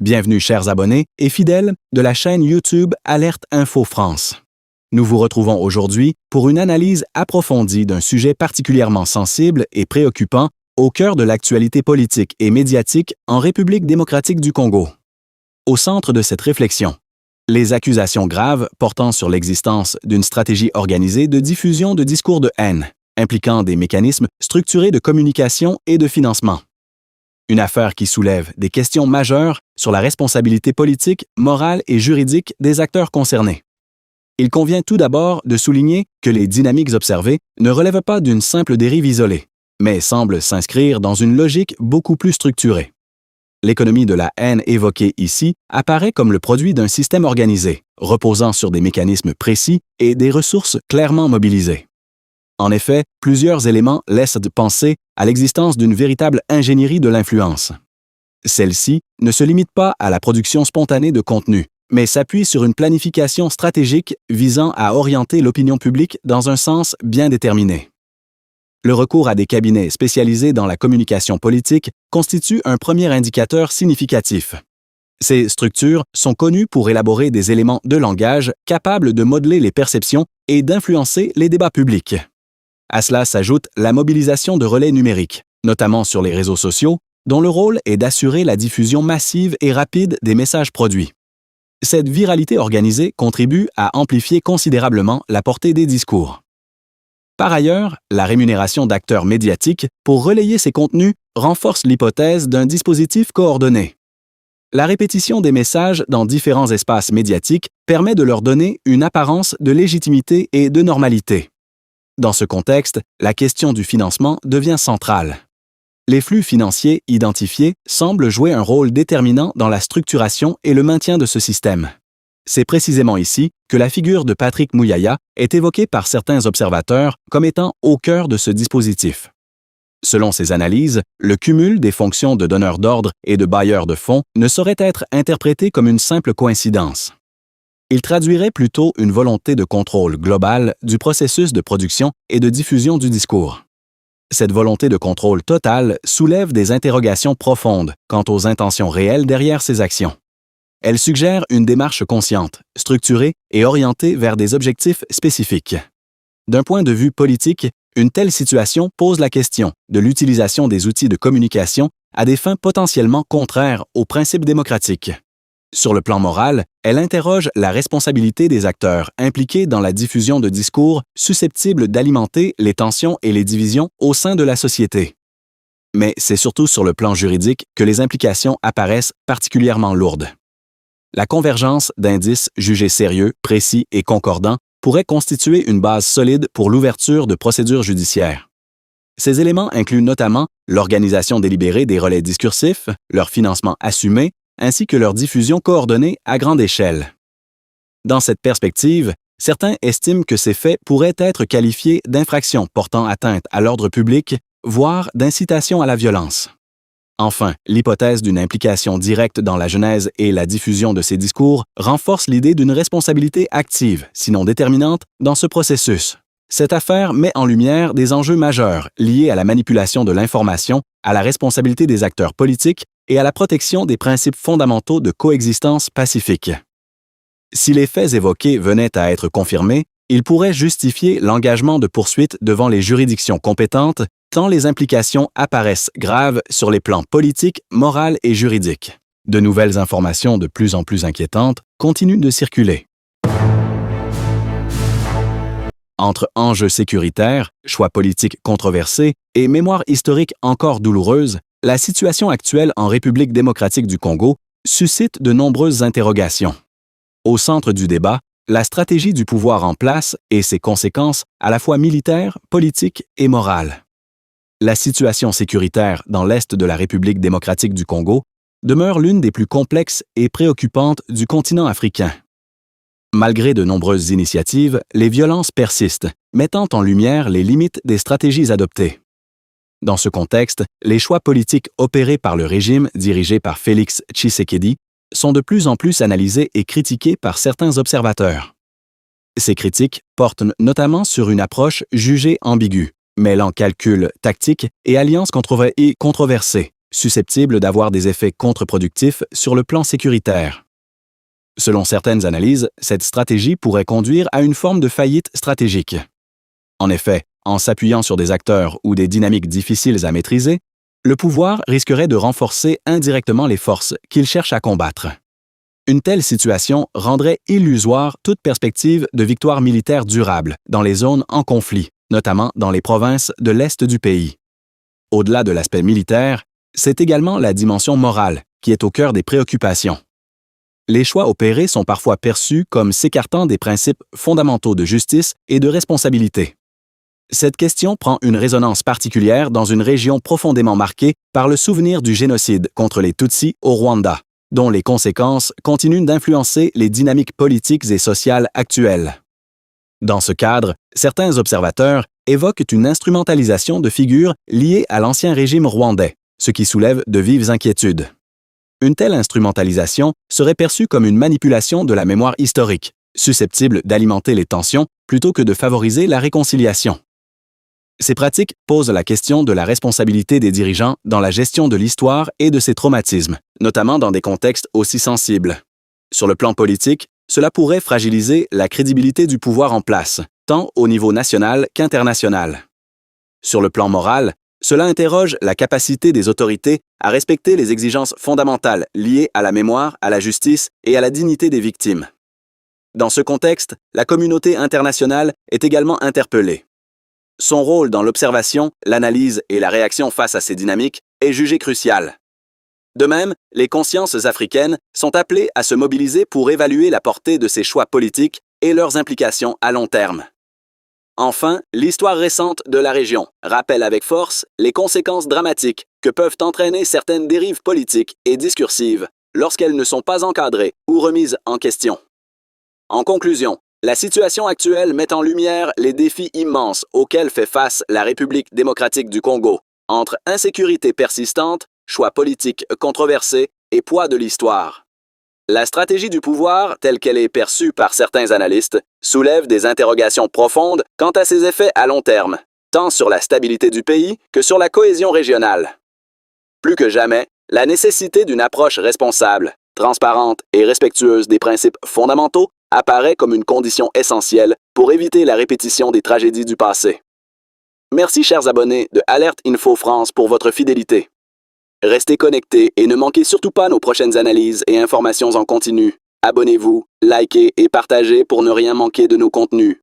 Bienvenue chers abonnés et fidèles de la chaîne YouTube Alerte Info France. Nous vous retrouvons aujourd'hui pour une analyse approfondie d'un sujet particulièrement sensible et préoccupant au cœur de l'actualité politique et médiatique en République démocratique du Congo. Au centre de cette réflexion, les accusations graves portant sur l'existence d'une stratégie organisée de diffusion de discours de haine, impliquant des mécanismes structurés de communication et de financement. Une affaire qui soulève des questions majeures sur la responsabilité politique, morale et juridique des acteurs concernés. Il convient tout d'abord de souligner que les dynamiques observées ne relèvent pas d'une simple dérive isolée, mais semblent s'inscrire dans une logique beaucoup plus structurée. L'économie de la haine évoquée ici apparaît comme le produit d'un système organisé, reposant sur des mécanismes précis et des ressources clairement mobilisées. En effet, plusieurs éléments laissent penser à l'existence d'une véritable ingénierie de l'influence. Celle-ci ne se limite pas à la production spontanée de contenu, mais s'appuie sur une planification stratégique visant à orienter l'opinion publique dans un sens bien déterminé. Le recours à des cabinets spécialisés dans la communication politique constitue un premier indicateur significatif. Ces structures sont connues pour élaborer des éléments de langage capables de modeler les perceptions et d'influencer les débats publics. À cela s'ajoute la mobilisation de relais numériques, notamment sur les réseaux sociaux, dont le rôle est d'assurer la diffusion massive et rapide des messages produits. Cette viralité organisée contribue à amplifier considérablement la portée des discours. Par ailleurs, la rémunération d'acteurs médiatiques pour relayer ces contenus renforce l'hypothèse d'un dispositif coordonné. La répétition des messages dans différents espaces médiatiques permet de leur donner une apparence de légitimité et de normalité. Dans ce contexte, la question du financement devient centrale. Les flux financiers identifiés semblent jouer un rôle déterminant dans la structuration et le maintien de ce système. C'est précisément ici que la figure de Patrick Muyaya est évoquée par certains observateurs comme étant au cœur de ce dispositif. Selon ces analyses, le cumul des fonctions de donneur d'ordre et de bailleur de fonds ne saurait être interprété comme une simple coïncidence. Il traduirait plutôt une volonté de contrôle global du processus de production et de diffusion du discours. Cette volonté de contrôle total soulève des interrogations profondes quant aux intentions réelles derrière ces actions. Elle suggère une démarche consciente, structurée et orientée vers des objectifs spécifiques. D'un point de vue politique, une telle situation pose la question de l'utilisation des outils de communication à des fins potentiellement contraires aux principes démocratiques. Sur le plan moral, elle interroge la responsabilité des acteurs impliqués dans la diffusion de discours susceptibles d'alimenter les tensions et les divisions au sein de la société. Mais c'est surtout sur le plan juridique que les implications apparaissent particulièrement lourdes. La convergence d'indices jugés sérieux, précis et concordants pourrait constituer une base solide pour l'ouverture de procédures judiciaires. Ces éléments incluent notamment l'organisation délibérée des relais discursifs, leur financement assumé, ainsi que leur diffusion coordonnée à grande échelle. Dans cette perspective, certains estiment que ces faits pourraient être qualifiés d'infractions portant atteinte à l'ordre public, voire d'incitation à la violence. Enfin, l'hypothèse d'une implication directe dans la genèse et la diffusion de ces discours renforce l'idée d'une responsabilité active, sinon déterminante, dans ce processus. Cette affaire met en lumière des enjeux majeurs liés à la manipulation de l'information, à la responsabilité des acteurs politiques et à la protection des principes fondamentaux de coexistence pacifique. Si les faits évoqués venaient à être confirmés, ils pourraient justifier l'engagement de poursuites devant les juridictions compétentes, tant les implications apparaissent graves sur les plans politiques, moral et juridiques. De nouvelles informations de plus en plus inquiétantes continuent de circuler. Entre enjeux sécuritaires, choix politiques controversés et mémoire historique encore douloureuse, la situation actuelle en République démocratique du Congo suscite de nombreuses interrogations. Au centre du débat, la stratégie du pouvoir en place et ses conséquences à la fois militaires, politiques et morales. La situation sécuritaire dans l'est de la République démocratique du Congo demeure l'une des plus complexes et préoccupantes du continent africain. Malgré de nombreuses initiatives, les violences persistent, mettant en lumière les limites des stratégies adoptées. Dans ce contexte, les choix politiques opérés par le régime dirigé par Félix Tshisekedi sont de plus en plus analysés et critiqués par certains observateurs. Ces critiques portent notamment sur une approche jugée ambiguë, mêlant calculs tactiques et alliances controversées, susceptibles d'avoir des effets contre-productifs sur le plan sécuritaire. Selon certaines analyses, cette stratégie pourrait conduire à une forme de faillite stratégique. En effet, en s'appuyant sur des acteurs ou des dynamiques difficiles à maîtriser, le pouvoir risquerait de renforcer indirectement les forces qu'il cherche à combattre. Une telle situation rendrait illusoire toute perspective de victoire militaire durable dans les zones en conflit, notamment dans les provinces de l'Est du pays. Au-delà de l'aspect militaire, c'est également la dimension morale qui est au cœur des préoccupations. Les choix opérés sont parfois perçus comme s'écartant des principes fondamentaux de justice et de responsabilité. Cette question prend une résonance particulière dans une région profondément marquée par le souvenir du génocide contre les Tutsis au Rwanda, dont les conséquences continuent d'influencer les dynamiques politiques et sociales actuelles. Dans ce cadre, certains observateurs évoquent une instrumentalisation de figures liées à l'ancien régime rwandais, ce qui soulève de vives inquiétudes. Une telle instrumentalisation serait perçue comme une manipulation de la mémoire historique, susceptible d'alimenter les tensions plutôt que de favoriser la réconciliation. Ces pratiques posent la question de la responsabilité des dirigeants dans la gestion de l'histoire et de ses traumatismes, notamment dans des contextes aussi sensibles. Sur le plan politique, cela pourrait fragiliser la crédibilité du pouvoir en place, tant au niveau national qu'international. Sur le plan moral, cela interroge la capacité des autorités à respecter les exigences fondamentales liées à la mémoire, à la justice et à la dignité des victimes. Dans ce contexte, la communauté internationale est également interpellée. Son rôle dans l'observation, l'analyse et la réaction face à ces dynamiques est jugé crucial. De même, les consciences africaines sont appelées à se mobiliser pour évaluer la portée de ces choix politiques et leurs implications à long terme. Enfin, l'histoire récente de la région rappelle avec force les conséquences dramatiques que peuvent entraîner certaines dérives politiques et discursives lorsqu'elles ne sont pas encadrées ou remises en question. En conclusion, la situation actuelle met en lumière les défis immenses auxquels fait face la République démocratique du Congo, entre insécurité persistante, choix politiques controversés et poids de l'histoire. La stratégie du pouvoir, telle qu'elle est perçue par certains analystes, soulève des interrogations profondes quant à ses effets à long terme, tant sur la stabilité du pays que sur la cohésion régionale. Plus que jamais, la nécessité d'une approche responsable, transparente et respectueuse des principes fondamentaux apparaît comme une condition essentielle pour éviter la répétition des tragédies du passé. Merci chers abonnés de Alerte Info France pour votre fidélité. Restez connectés et ne manquez surtout pas nos prochaines analyses et informations en continu. Abonnez-vous, likez et partagez pour ne rien manquer de nos contenus.